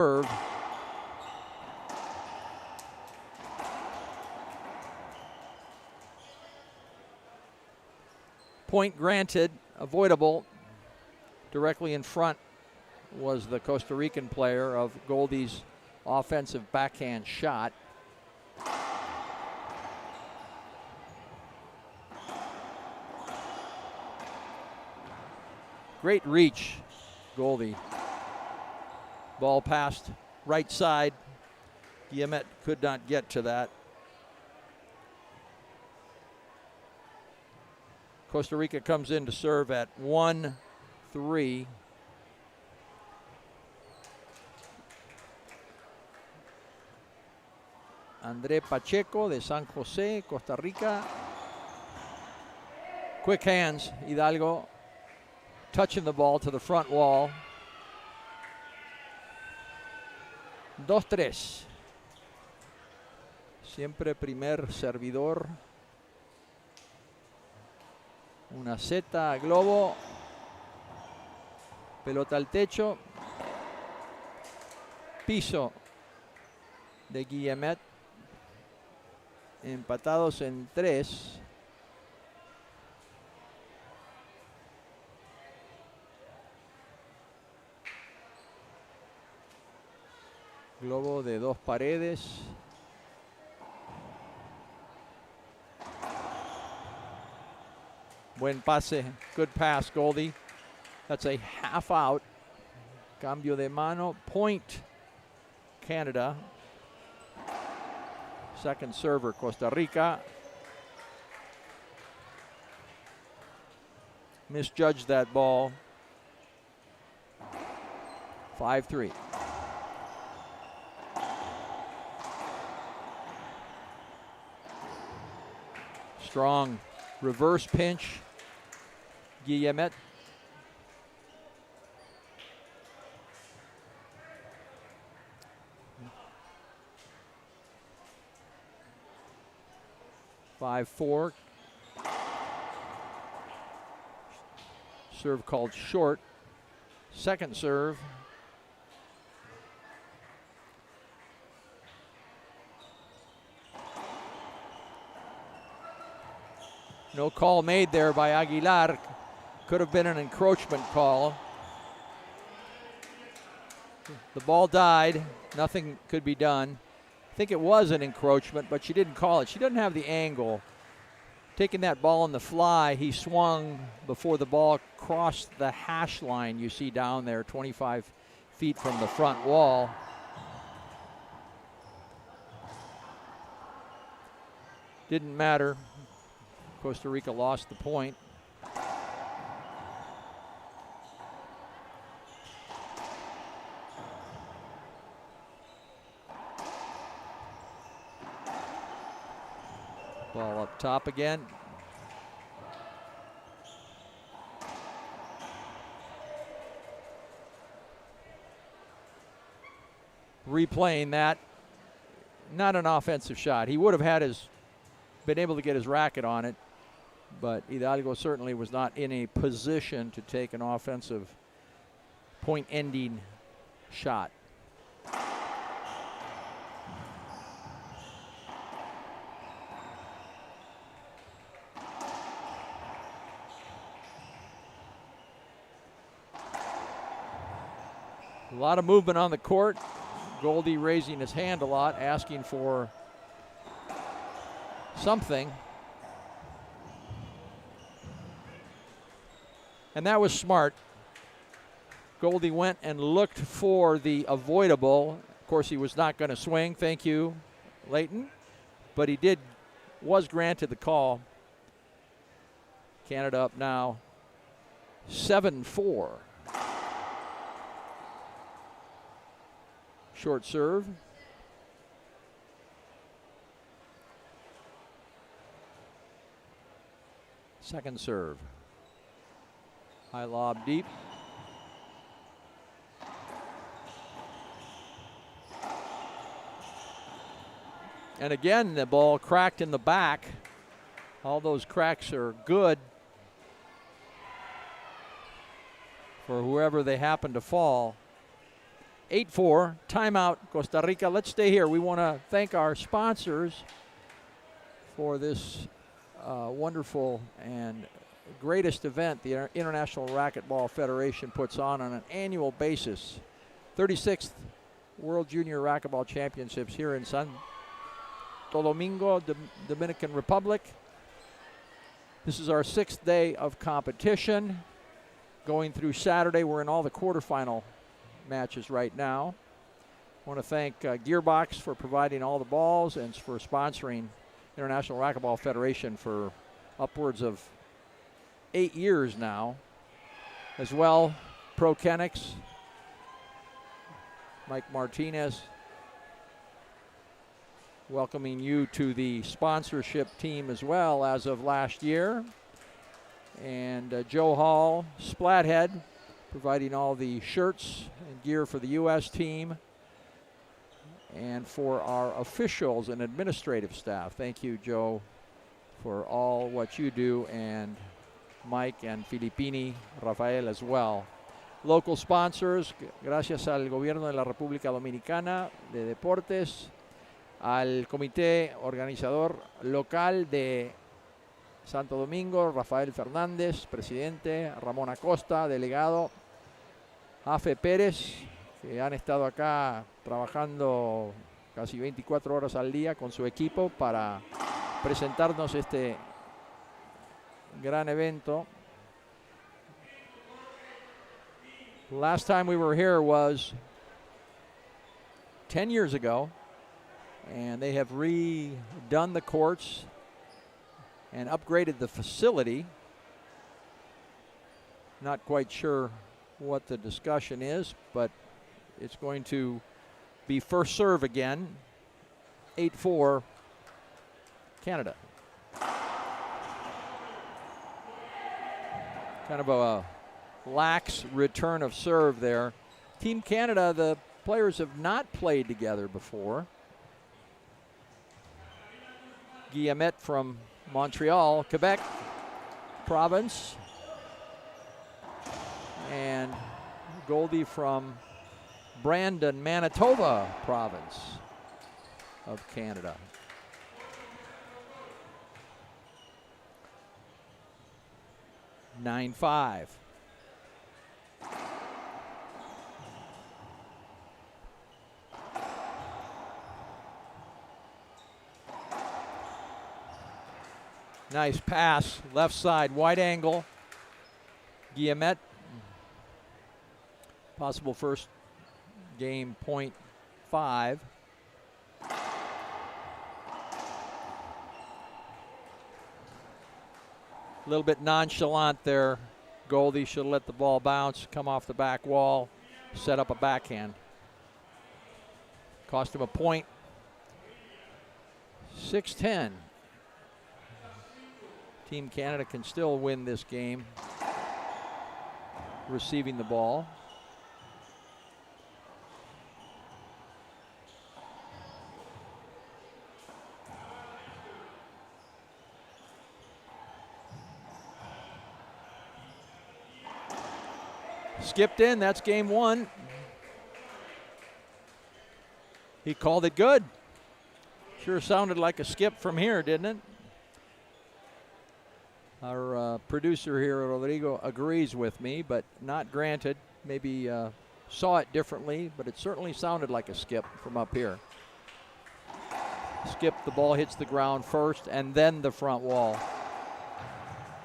serve. Point granted, avoidable. Directly in front was the Costa Rican player of Gouldie's offensive backhand shot. Great reach, Gouldie. Ball passed right side. Guillemette could not get to that. Costa Rica comes in to serve at 1-3. André Pacheco de San Jose, Costa Rica. Quick hands, Hidalgo touching the ball to the front wall. 2-3. Siempre primer servidor. Una zeta a globo. Pelota al techo. Piso de Guillemette. Empatados en 3. Globo de 2 paredes. Buen pase, good pass, Gouldie. That's a half out. Cambio de mano, point Canada. Second server, Costa Rica. Misjudged that ball. 5-3. Strong reverse pinch. Guillemette. (5-4). Serve called short. Second serve. No call made there by Aguilar. Could have been an encroachment call. The ball died. Nothing could be done. I think it was an encroachment, but she didn't call it. She doesn't have the angle. Taking that ball on the fly, he swung before the ball crossed the hash line you see down there, 25 feet from the front wall. Didn't matter. Costa Rica lost the point. Ball up top again. Replaying that. Not an offensive shot. He would have been able to get his racket on it, but Hidalgo certainly was not in a position to take an offensive point-ending shot. A lot of movement on the court. Gouldie raising his hand a lot, asking for something. And that was smart. Gouldie went and looked for the avoidable. Of course, he was not going to swing. Thank you, Leighton. But he was granted the call. Canada up now 7-4. Short serve. Second serve. High lob deep. And again, the ball cracked in the back. All those cracks are good for whoever they happen to fall. 8-4, timeout, Costa Rica. Let's stay here. We want to thank our sponsors for this wonderful and greatest event the International Racquetball Federation puts on an annual basis. 36th World Junior Racquetball Championships here in Santo Domingo, Dominican Republic. This is our 6th day of competition. Going through Saturday, we're in all the quarterfinal matches right now. I want to thank Gearbox for providing all the balls and for sponsoring International Racquetball Federation for upwards of 8 years now. As well, Pro Kenix, Mike Martinez, welcoming you to the sponsorship team as well as of last year. And Joe Hall, Splathead, providing all the shirts and gear for the U.S. team. And for our officials and administrative staff, thank you, Joe, for all what you do, and Mike and Filippini, Rafael as well. Local sponsors, gracias al Gobierno de la República Dominicana de Deportes, al Comité Organizador Local de Santo Domingo, Rafael Fernández, presidente, Ramón Acosta, delegado, Afe Pérez, que han estado acá trabajando casi 24 horas al día con su equipo para presentarnos este gran evento. Last time we were here was 10 years ago, and they have redone the courts and upgraded the facility. Not quite sure what the discussion is, but it's going to be first serve again. 8-4, Canada. Kind of a lax return of serve there. Team Canada, the players have not played together before. Guillemette from Montreal, Quebec province, and Gouldie from Brandon, Manitoba province of Canada. 9-5. Nice pass, left side, wide angle. Guillemette, possible first game point 5. A little bit nonchalant there. Gouldie should have let the ball bounce, come off the back wall, set up a backhand. Cost him a point. 6-10. Team Canada can still win this game receiving the ball. Skipped in, that's game 1. He called it good. Sure sounded like a skip from here, didn't it? Our producer here, Rodrigo, agrees with me, but not granted. Maybe saw it differently, but it certainly sounded like a skip from up here. Skip, the ball hits the ground first and then the front wall.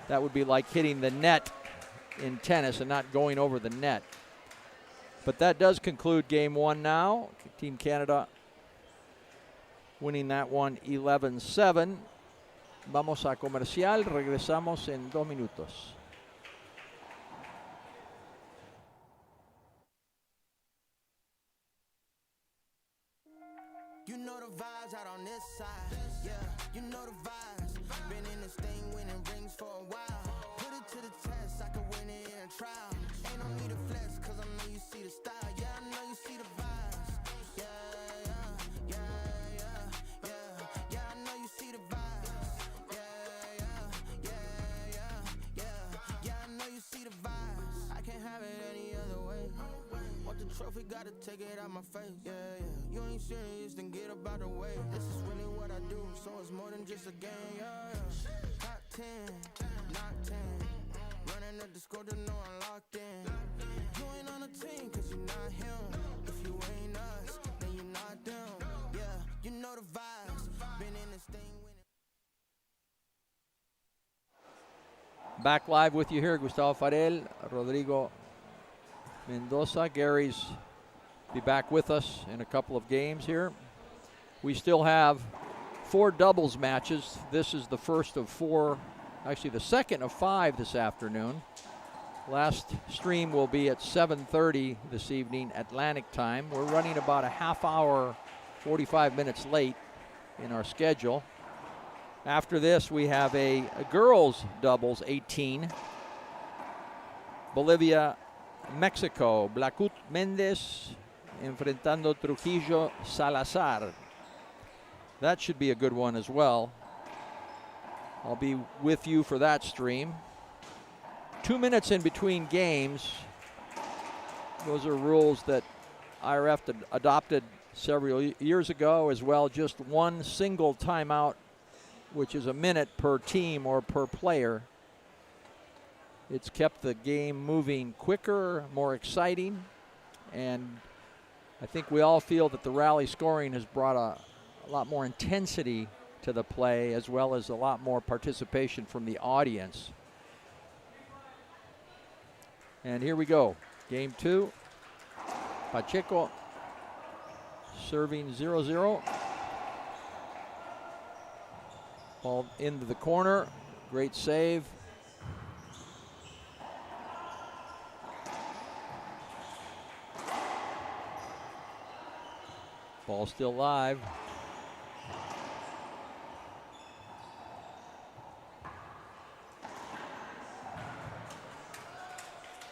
That would be like hitting the net in tennis and not going over the net. But that does conclude game 1 now. Team Canada winning that one 11-7. Vamos a comercial, regresamos en 2 minutos. You know the vibes out on this side. Yeah, you know the vibes. Been in this thing winning rings for a while. Put it to the test, I could win it in a trial. Ain't no need to flex, cause I know you see the style. Yeah, I know you see the vibes. Yeah, yeah, yeah, yeah, yeah. Yeah, I know you see the vibes. Yeah, I know you see the vibes. I can't have it any other way. Want the Trophy gotta take it out my face. Yeah, yeah. You ain't serious, then get up out the way. This is really what I do, so it's more than just a game. Yeah, yeah. Top 10, not 10. Running up the score to know I'm locked in. You ain't on the team, cause you're not him. If you ain't us, then you're not them. Yeah, you know the vibes. Been in this thing winning. Back live with you here, Gustavo Farel, Rodrigo Mendoza. Gary's be back with us in a couple of games here. We still have 4 doubles matches. This is the first of 4, actually the second of 5 this afternoon. Last stream will be at 7:30 this evening Atlantic time. We're running about a half hour, 45 minutes late in our schedule. After this, we have a girls doubles 18. Bolivia, Mexico. Blacut Mendez enfrentando Trujillo Salazar. That should be a good one as well. I'll be with you for that stream. 2 minutes in between games. Those are rules that IRF adopted several years ago as well. Just one single timeout, which is a minute per team or per player. It's kept the game moving quicker, more exciting, and I think we all feel that the rally scoring has brought a lot more intensity to the play, as well as a lot more participation from the audience. And here we go, game 2. Pacheco serving 0-0. Ball into the corner, great save. Ball still live.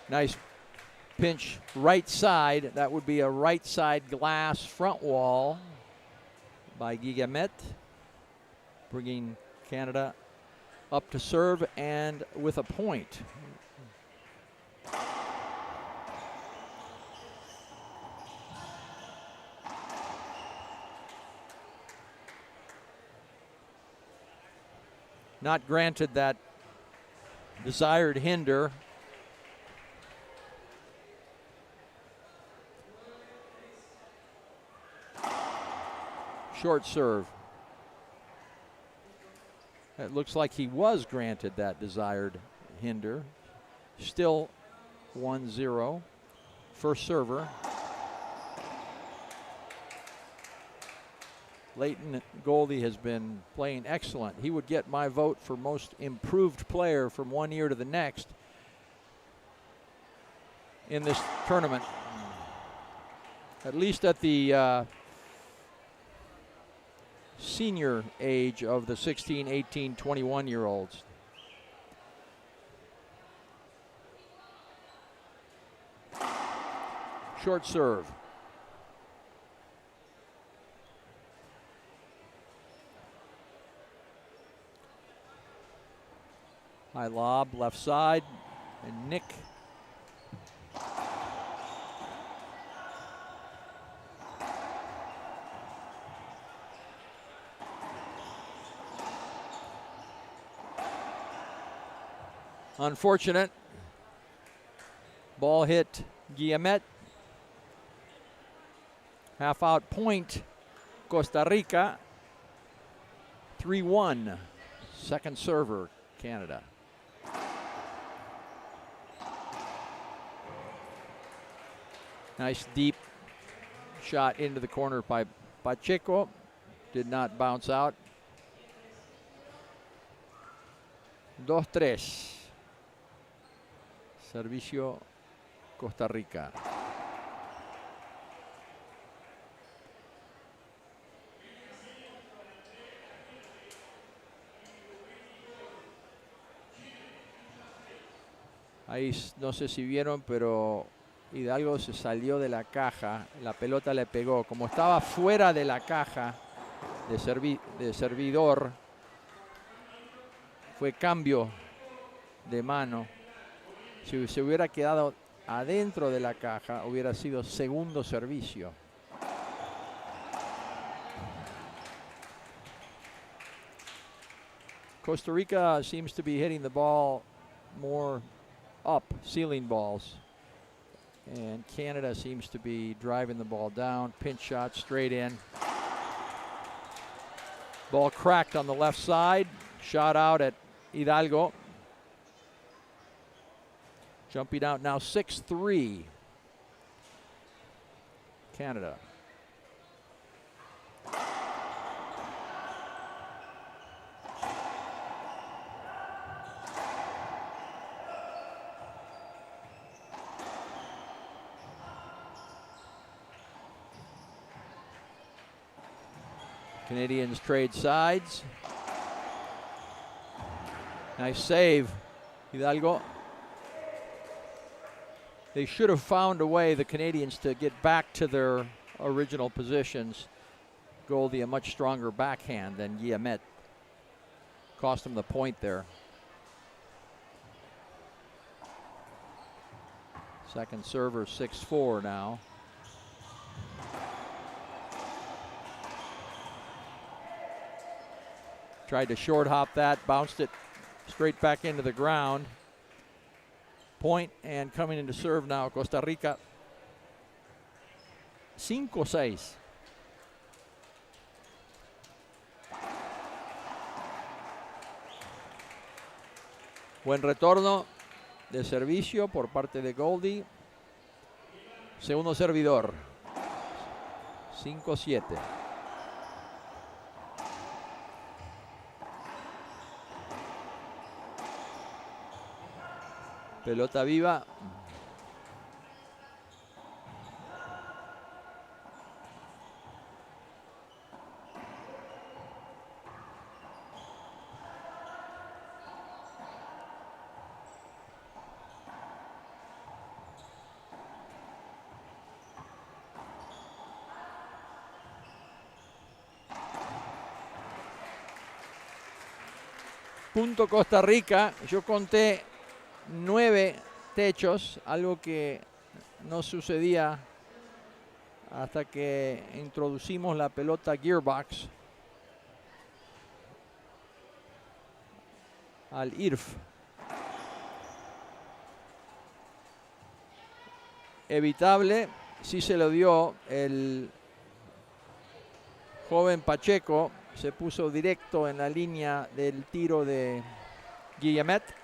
Nice pinch right side. That would be a right side glass front wall by Guillemette, bringing Canada up to serve and with a point. Not granted that desired hinder. Short serve. It looks like he was granted that desired hinder. Still 1-0. First server. Leighton Gouldie has been playing excellent. He would get my vote for most improved player from one year to the next in this tournament. At least at the senior age of the 16, 18, 21-year-olds. Short serve. High lob, left side, and Nick. Unfortunate. Ball hit Guillemette. Half out point, Costa Rica. 3-1. Second server, Canada. Nice deep shot into the corner by Pacheco. Did not bounce out. 2-3. Servicio Costa Rica. Ahí no sé si vieron, pero Hidalgo se salió de la caja. La pelota le pegó. Como estaba fuera de la caja de servidor, fue cambio de mano. Si se hubiera quedado adentro de la caja, hubiera sido segundo servicio. Costa Rica seems to be hitting the ball more up, ceiling balls. And Canada seems to be driving the ball down. Pinch shot straight in. Ball cracked on the left side. Shot out at Hidalgo. Jumping out now 6-3. Canada. Canadians trade sides. Nice save, Hidalgo. They should have found a way, the Canadians, to get back to their original positions. Gouldie, a much stronger backhand than Guillemette. Cost him the point there. Second server, 6-4 now. Tried to short hop that, bounced it straight back into the ground. Point, and coming into serve now, Costa Rica. 5-6. Buen retorno de servicio por parte de Gouldie. Segundo servidor. 5-7. Pelota viva. Punto Costa Rica. Yo conté 9 techos, algo que no sucedía hasta que introducimos la pelota gearbox al IRF. Evitable, sí se lo dio el joven Pacheco, se puso directo en la línea del tiro de Guillemette.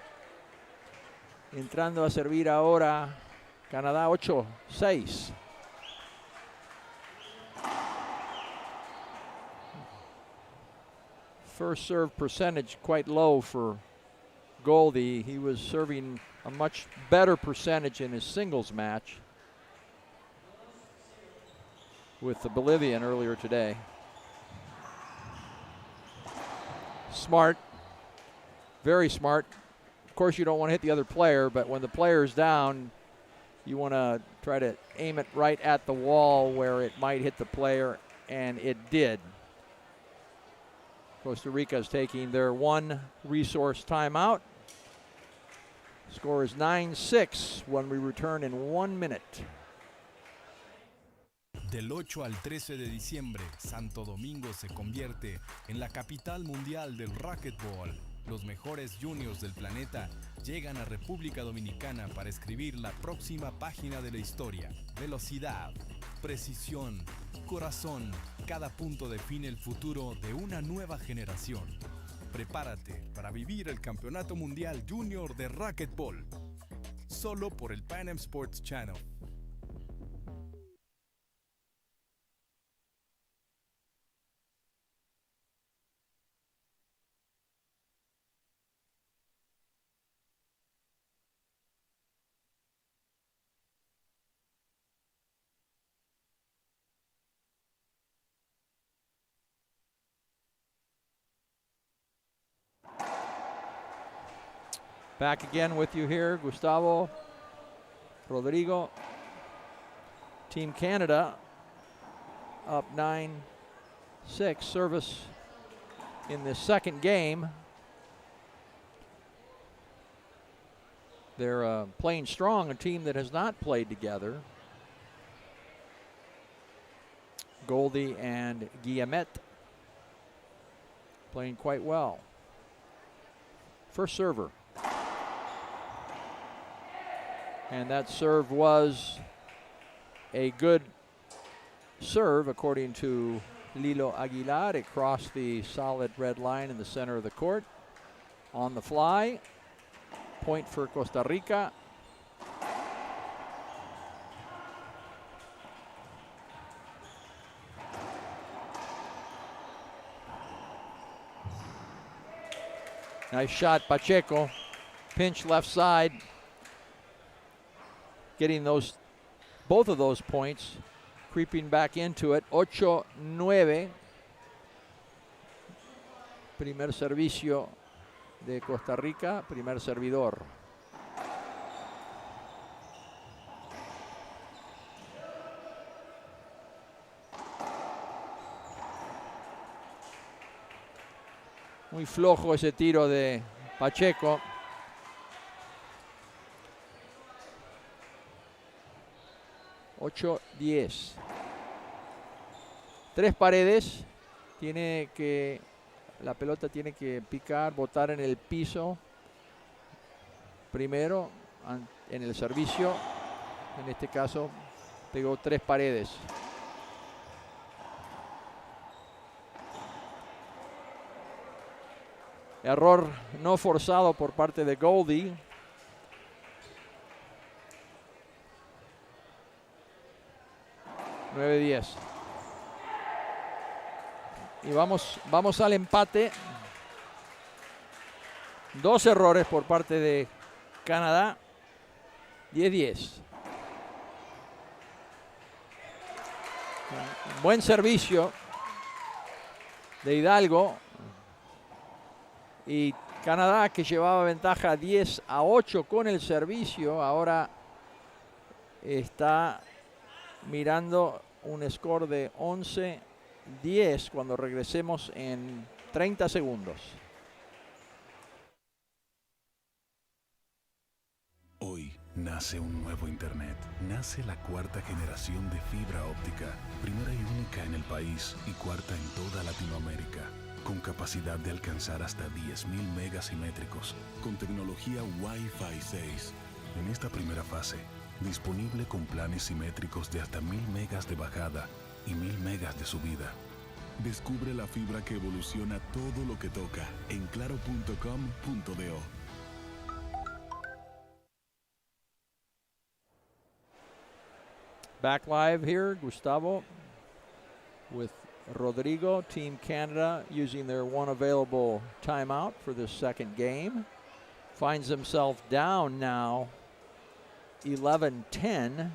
Entrando a servir ahora Canadá 8-6. First serve percentage quite low for Gouldie. He was serving a much better percentage in his singles match with the Bolivian earlier today. Smart, very smart. Of course, you don't want to hit the other player, but when the player's down, you want to try to aim it right at the wall where it might hit the player, and it did. Costa Rica is taking their one resource timeout. Score is 9-6 when we return in 1 minute. Del 8 al 13 de diciembre, Santo Domingo se convierte en la capital mundial del racquetball. Los mejores juniors del planeta llegan a República Dominicana para escribir la próxima página de la historia. Velocidad, precisión, corazón, cada punto define el futuro de una nueva generación. Prepárate para vivir el Campeonato Mundial Junior de Racquetball. Solo por el Pan Am Sports Channel. Back again with you here, Gustavo, Rodrigo. Team Canada up 9-6. Service in the second game. They're playing strong, a team that has not played together. Gouldie and Guillemette playing quite well. First server. And that serve was a good serve, according to Lilo Aguilar. It crossed the solid red line in the center of the court. On the fly. Point for Costa Rica. Nice shot, Pacheco. Pinch left side. Getting both of those points. Creeping back into it. 8-9. Primer servicio de Costa Rica. Primer servidor. Muy flojo ese tiro de Pacheco. (8-10). Tres paredes. La pelota tiene que picar, botar en el piso. Primero, en el servicio. En este caso, pegó tres paredes. Error no forzado por parte de Gouldie. (9-10). Y vamos al empate. Dos errores por parte de Canadá. 10-10. Buen servicio de Hidalgo. Y Canadá, que llevaba ventaja 10-8 con el servicio, ahora está mirando un score de 11-10 cuando regresemos en 30 segundos. Hoy nace un nuevo Internet. Nace la cuarta generación de fibra óptica, primera y única en el país y cuarta en toda Latinoamérica, con capacidad de alcanzar hasta 10.000 megas simétricos, con tecnología Wi-Fi 6. En esta primera fase, disponible con planes simétricos de hasta 1.000 megas de bajada y 1.000 megas de subida. Descubre la fibra que evoluciona todo lo que toca en claro.com.do. Back live here, Gustavo, with Rodrigo. Team Canada using their one available timeout for this second game. Finds himself down now 11-10.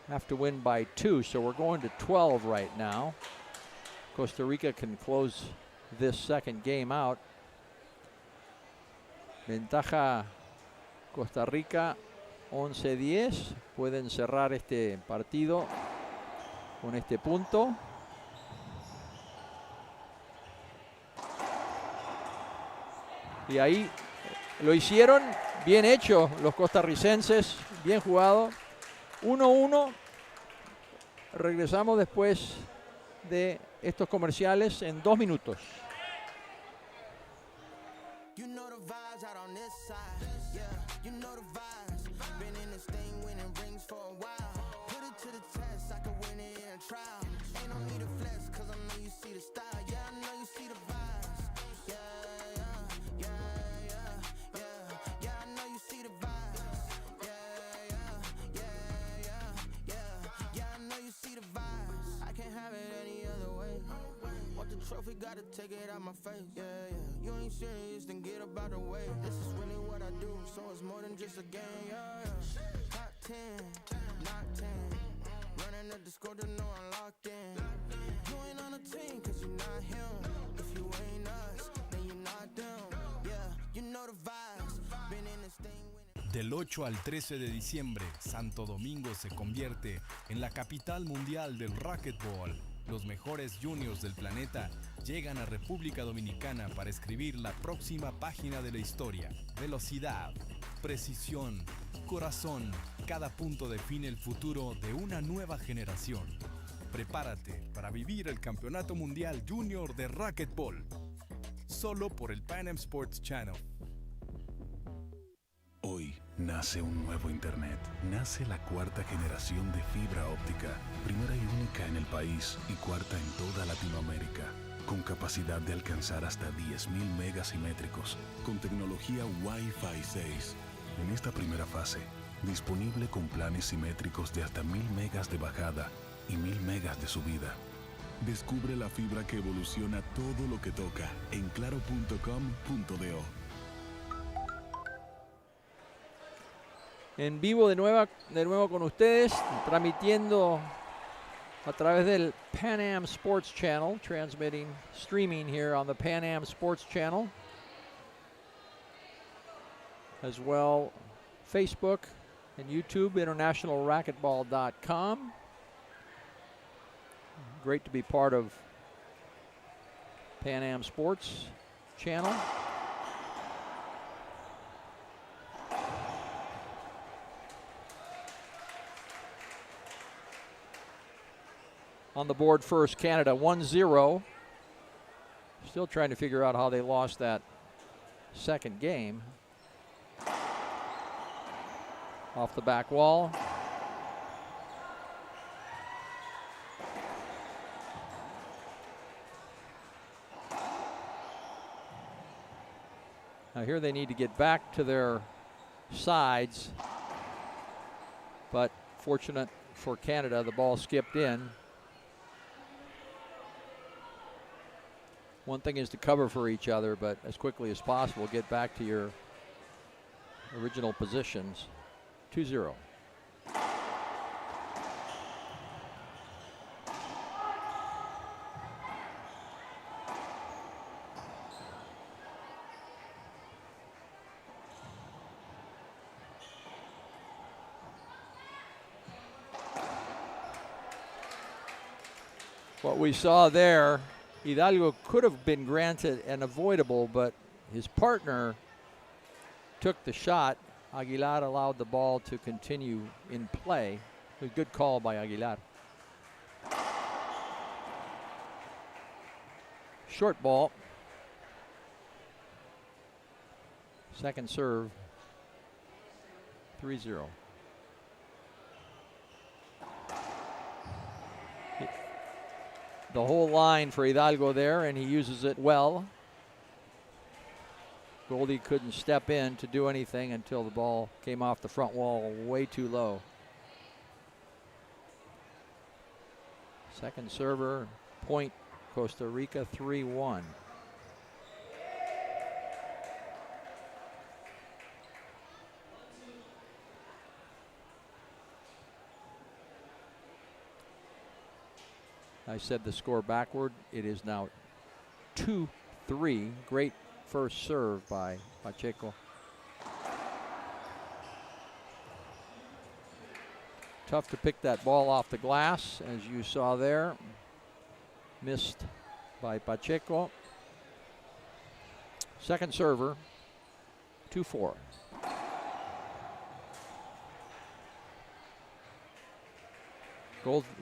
Have to win by 2, so we're going to 12 right now. Costa Rica can close this second game out. Ventaja Costa Rica 11-10. Pueden cerrar este partido con este punto. Y ahí lo hicieron. Bien hecho los costarricenses. Bien jugado. 1-1. Regresamos después de estos comerciales en 2 minutos. You know the vibes out on this side. Yeah, you know the vibes. Been in this thing winning rings for a while. Put it to the test, I could win it in a trial. Ain't no need to flex, cause I know you see the style. Yeah, I know you see the vibes. Yeah, yeah, yeah, yeah, yeah. Yeah, I know you see the vibes. Yeah, yeah, yeah, yeah, yeah. Yeah, I know you see the vibes. I can't have it any other way. Want the trophy, gotta take it out my face. Yeah, yeah. You ain't serious, then get about the way. This is really what I do, so it's more than just a game. Yeah, yeah. Top 10, not 10. Running up the score to know I'm locked in. You ain't on the team, cause you're not him. If you ain't us, then you're not them. Yeah, you know the vibes. Been in this thing winning. Del 8 al 13 de diciembre, Santo Domingo se convierte en la capital mundial del racquetball. Los mejores juniors del planeta llegan a República Dominicana para escribir la próxima página de la historia. Velocidad, precisión, corazón, cada punto define el futuro de una nueva generación. Prepárate para vivir el Campeonato Mundial Junior de Racquetball, solo por el Pan Am Sports Channel. Hoy nace un nuevo Internet. Nace la cuarta generación de fibra óptica, primera y única en el país y cuarta en toda Latinoamérica, con capacidad de alcanzar hasta 10.000 megas simétricos, con tecnología Wi-Fi 6. En esta primera fase, disponible con planes simétricos de hasta 1.000 megas de bajada y 1.000 megas de subida. Descubre la fibra que evoluciona todo lo que toca en claro.com.do. En vivo de nuevo con ustedes, transmitiendo a través del Pan Am Sports Channel, streaming here on the Pan Am Sports Channel. As well, Facebook and YouTube, internationalracquetball.com. Great to be part of Pan Am Sports Channel. On the board first, Canada 1-0. Still trying to figure out how they lost that second game. Off the back wall. Now here they need to get back to their sides, but fortunate for Canada, the ball skipped in. One thing is to cover for each other, but as quickly as possible, get back to your original positions. 2-0. What we saw there, Hidalgo could have been granted an avoidable, but his partner took the shot. Aguilar allowed the ball to continue in play. A good call by Aguilar. Short ball. Second serve. 3-0. The whole line for Hidalgo there, and he uses it well. Gouldie couldn't step in to do anything until the ball came off the front wall way too low. Second server, point Costa Rica 3-1. I said the score backward. It is now 2-3. Great first serve by Pacheco. Tough to pick that ball off the glass, as you saw there. Missed by Pacheco. Second server, 2-4.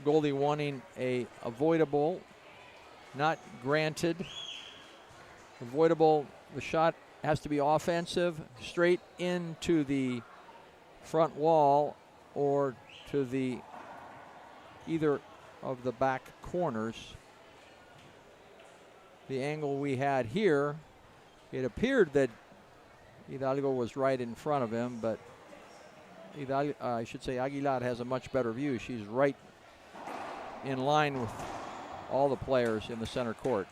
Gouldie wanting a avoidable, not granted. Avoidable, the shot has to be offensive, straight into the front wall or to the either of the back corners. The angle we had here, it appeared that Hidalgo was right in front of him, but I should say Aguilar has a much better view. She's right in line with all the players in the center court.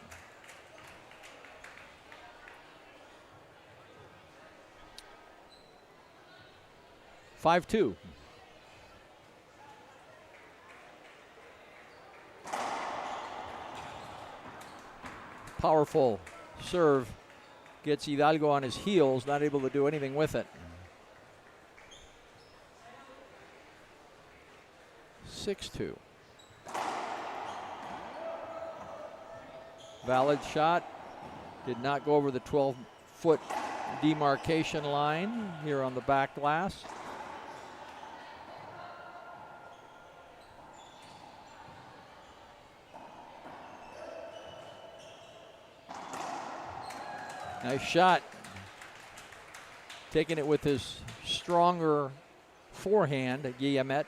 (5-2). Powerful serve gets Hidalgo on his heels, not able to do anything with it. 6-2. Valid shot. Did not go over the 12-foot demarcation line here on the back glass. Nice shot. Taking it with his stronger forehand, Guillemette.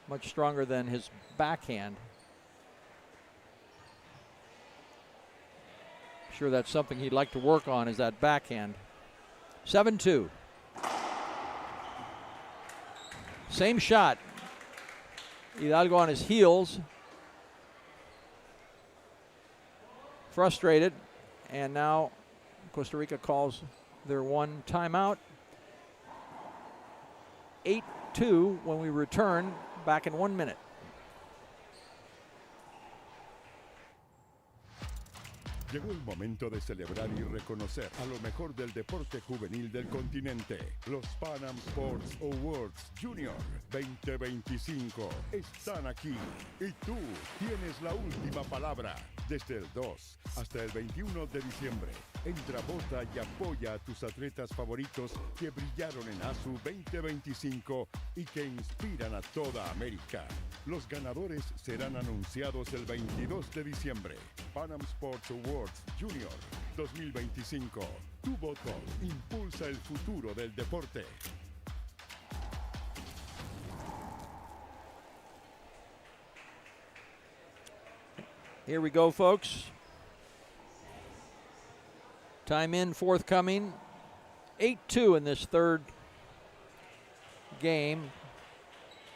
Much stronger than his backhand. Sure, that's something he'd like to work on, is that backhand. 7-2. Same shot. Hidalgo on his heels. Frustrated. And now Costa Rica calls their one timeout. 8-2 when we return, back in 1 minute. Llegó el momento de celebrar y reconocer a lo mejor del deporte juvenil del continente. Los Pan Am Sports Awards Junior 2025 están aquí. Y tú tienes la última palabra. Desde el 2 hasta el 21 de diciembre. Entra, vota y apoya a tus atletas favoritos que brillaron en ASU 2025 y que inspiran a toda América. Los ganadores serán anunciados el 22 de diciembre. Pan Am Sports Awards Junior 2025. Tu voto impulsa el futuro del deporte. Here we go, folks. Time in forthcoming. 8-2 in this third game.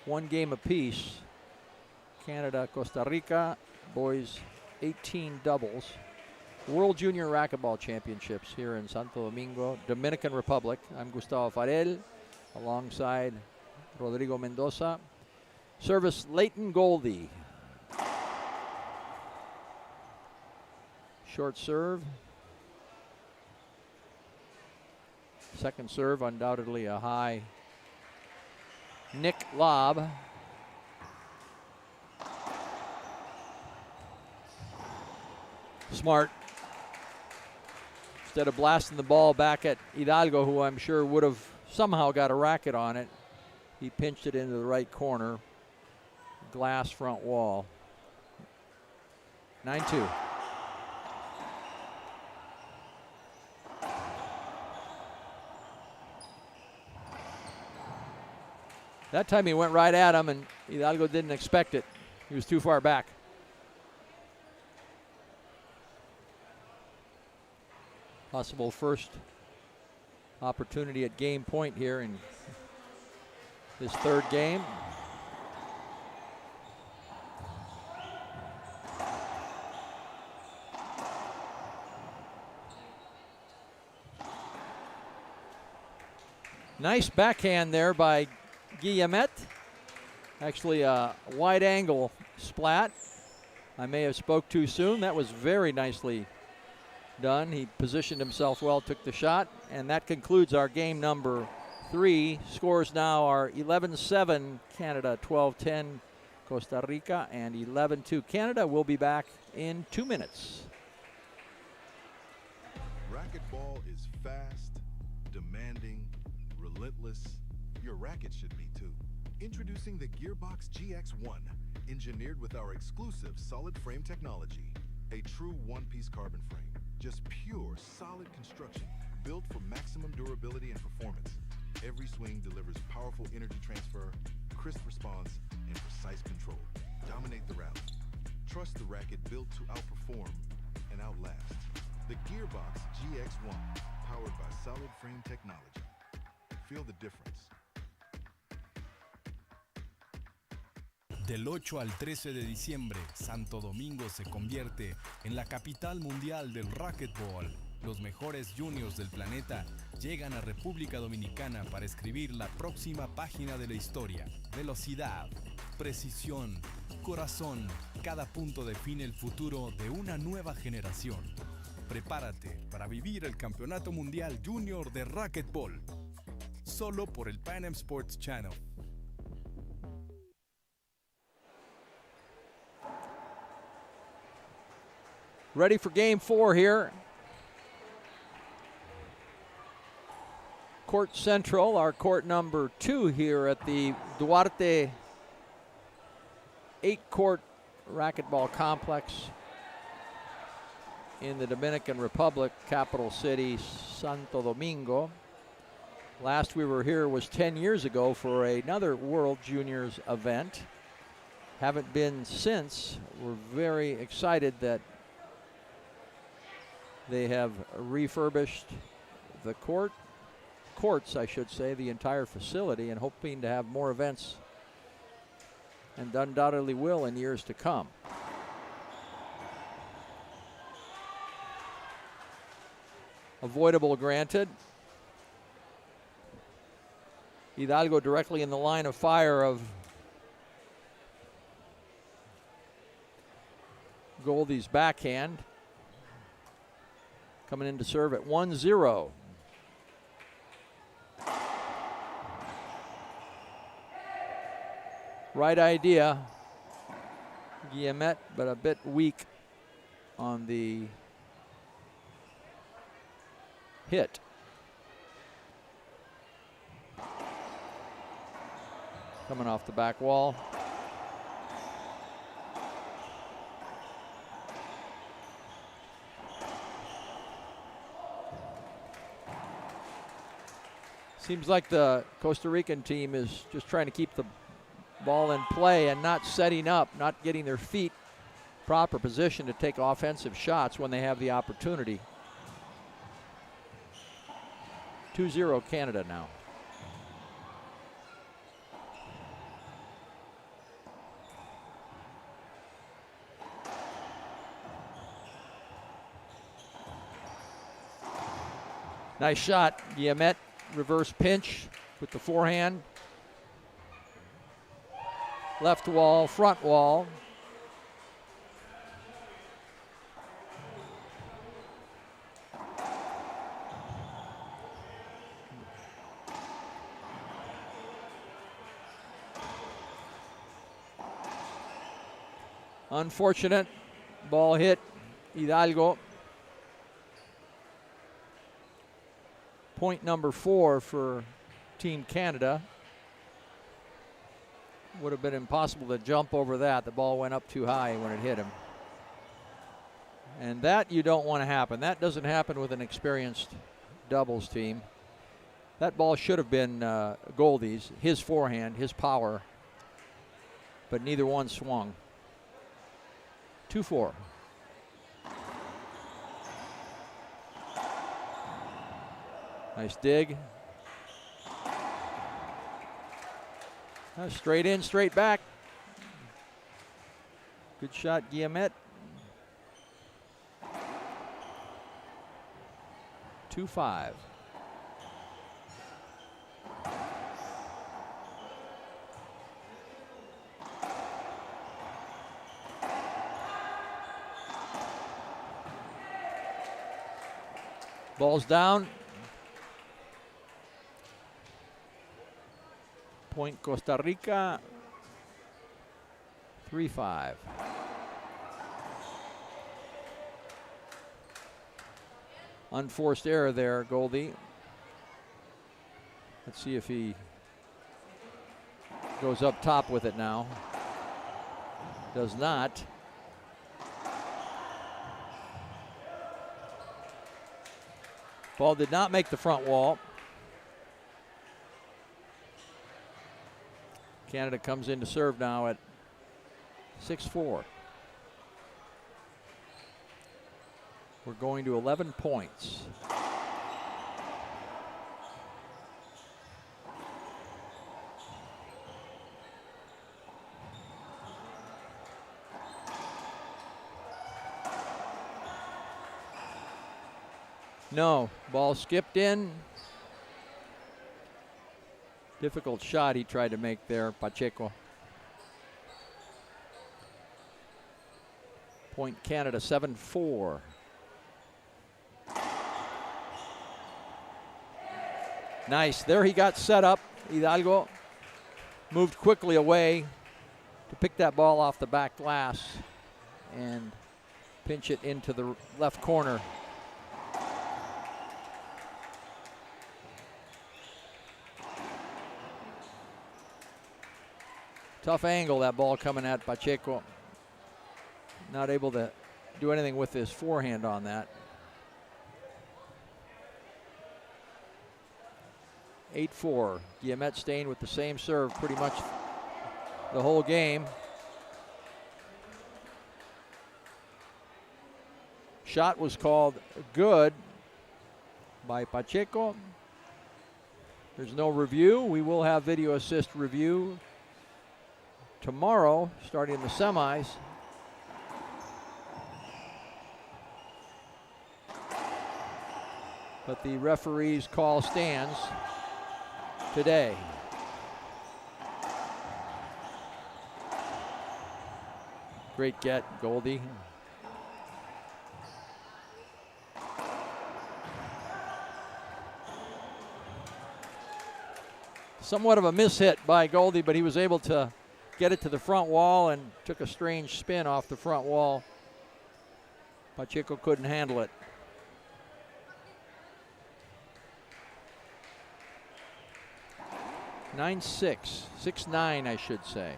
One game apiece. Canada, Costa Rica, boys 18 doubles. World Junior Racquetball Championships here in Santo Domingo, Dominican Republic. I'm Gustavo Farel, alongside Rodrigo Mendoza. Service Leighton Gouldie. Short serve. Second serve, undoubtedly a high Nick lob. Smart. Instead of blasting the ball back at Hidalgo, who I'm sure would have somehow got a racket on it, he pinched it into the right corner. Glass front wall. 9-2. That time he went right at him, and Hidalgo didn't expect it. He was too far back. Possible first opportunity at game point here in this third game. Nice backhand there by Guillemette. Actually a wide angle splat. I may have spoke too soon. That was very nicely done. He positioned himself well, took the shot, and that concludes our game number 3. Scores now are 11-7 Canada, 12-10 Costa Rica, and 11-2 Canada. We'll be back in 2 minutes. Racquetball is fast, demanding, relentless. Your racket should be too. Introducing the Gearbox GX1, engineered with our exclusive solid frame technology. A true one-piece carbon frame. Just pure, solid construction, built for maximum durability and performance. Every swing delivers powerful energy transfer, crisp response, and precise control. Dominate the rally. Trust the racket built to outperform and outlast. The Gearbox GX1, powered by solid frame technology. Feel the difference. Del 8 al 13 de diciembre, Santo Domingo se convierte en la capital mundial del racquetball. Los mejores juniors del planeta llegan a República Dominicana para escribir la próxima página de la historia. Velocidad, precisión, corazón, cada punto define el futuro de una nueva generación. Prepárate para vivir el Campeonato Mundial Junior de Racquetball. Solo por el Pan Am Sports Channel. Ready for game 4 here. Court Central, our court number 2 here at the Duarte 8-court racquetball complex in the Dominican Republic, capital city Santo Domingo. Last we were here was 10 years ago for another World Juniors event. Haven't been since. We're very excited that they have refurbished the courts, I should say, the entire facility, and hoping to have more events, and undoubtedly will in years to come. Avoidable granted. Hidalgo directly in the line of fire of Gouldie's backhand. Coming in to serve at 1-0. Right idea, Guillemette, but a bit weak on the hit. Coming off the back wall. Seems like the Costa Rican team is just trying to keep the ball in play and not setting up, not getting their feet proper position to take offensive shots when they have the opportunity. 2-0 Canada now. Nice shot, Guillemette. Reverse pinch with the forehand. Left wall, front wall. Unfortunate. Ball hit Hidalgo. Point number 4 for Team Canada. Would have been impossible to jump over that. The ball went up too high when it hit him. And that you don't want to happen. That doesn't happen with an experienced doubles team. That ball should have been Gouldie's, his forehand, his power. But neither one swung. 2-4. Nice dig. Straight in, straight back. Good shot, Guillemette. 2-5. Ball's down. Point Costa Rica. 3-5. Unforced error there, Gouldie. Let's see if he goes up top with it now. Does not. Ball did not make the front wall. Canada comes in to serve now at 6-4. We're going to 11 points. No, ball skipped in. Difficult shot he tried to make there, Pacheco. Point Canada, 7-4. Nice, there he got set up. Hidalgo moved quickly away to pick that ball off the back glass and pinch it into the left corner. Tough angle, that ball coming at Pacheco. Not able to do anything with his forehand on that. 8-4. Guillemette staying with the same serve pretty much the whole game. Shot was called good by Pacheco. There's no review. We will have video assist review tomorrow, starting in the semis. But the referee's call stands today. Great get, Gouldie. Somewhat of a mishit by Gouldie, but he was able to get it to the front wall and took a strange spin off the front wall. Pacheco couldn't handle it. Nine 6-9, I should say.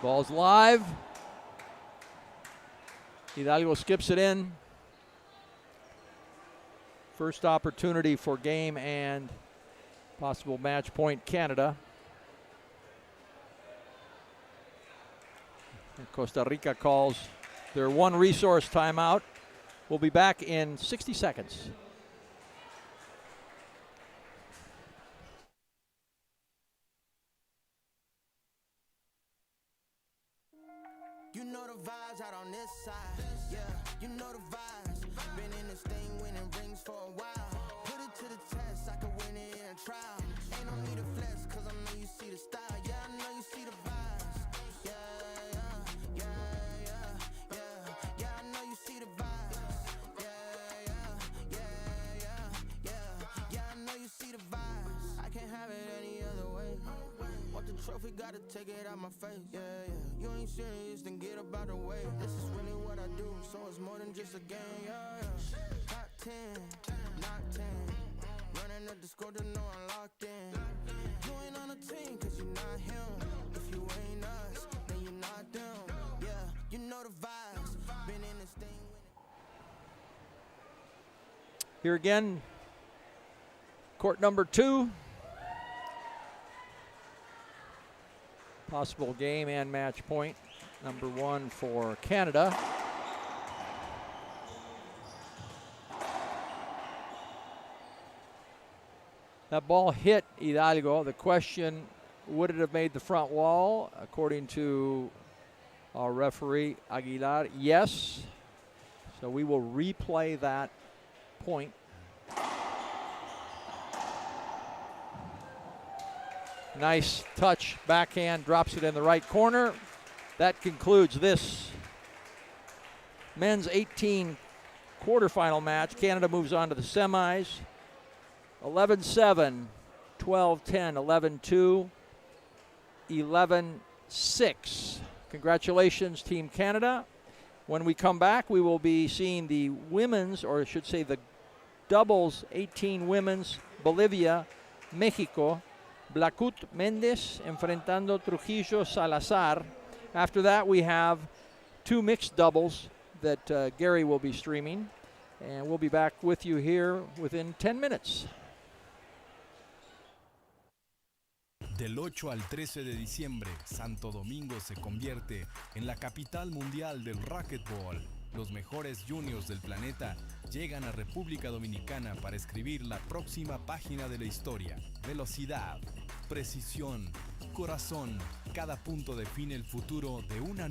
Ball's live. Hidalgo skips it in. First opportunity for game and possible match point Canada. And Costa Rica calls their one resource timeout. We'll be back in 60 seconds. You know the vibes out on this side. Yeah, you know the vibes. Been in this thing winning rings for a while. Put it to the test, I could win it in a trial. Ain't no need to flex, cause I know you see the style. Yeah, I know you see the vibes. Yeah, I know you see the vibes. Yeah, I know you see the vibes. I can't have it any other way. Want the trophy, gotta take it out my face. Yeah. You ain't serious, then get about the way. This is really what I do, so it's more than just a game. Yeah. Top 10, not 10. Running up the score to know I'm locked in. You ain't on the team, cause you're not him. If you ain't us, then you're not them. Yeah, you know the vibes. Been in this thing. Here again, court number 2. Possible game and match point. Number 1 for Canada. That ball hit Hidalgo. The question, would it have made the front wall? According to our referee, Aguilar, yes. So we will replay that point. Nice touch, backhand, drops it in the right corner. That concludes this men's 18 quarterfinal match. Canada moves on to the semis. 11-7, 12-10, 11-2, 11-6. Congratulations, Team Canada. When we come back, we will be seeing the women's, or I should say the doubles 18 women's, Bolivia, Mexico. Blacut Méndez enfrentando Trujillo Salazar. After that, we have 2 mixed doubles that Gary will be streaming. And we'll be back with you here within 10 minutes. Del 8 al 13 de diciembre, Santo Domingo se convierte en la capital mundial del racquetball. Los mejores juniors del planeta llegan a República Dominicana para escribir la próxima página de la historia. Velocidad, precisión, corazón, cada punto define el futuro de una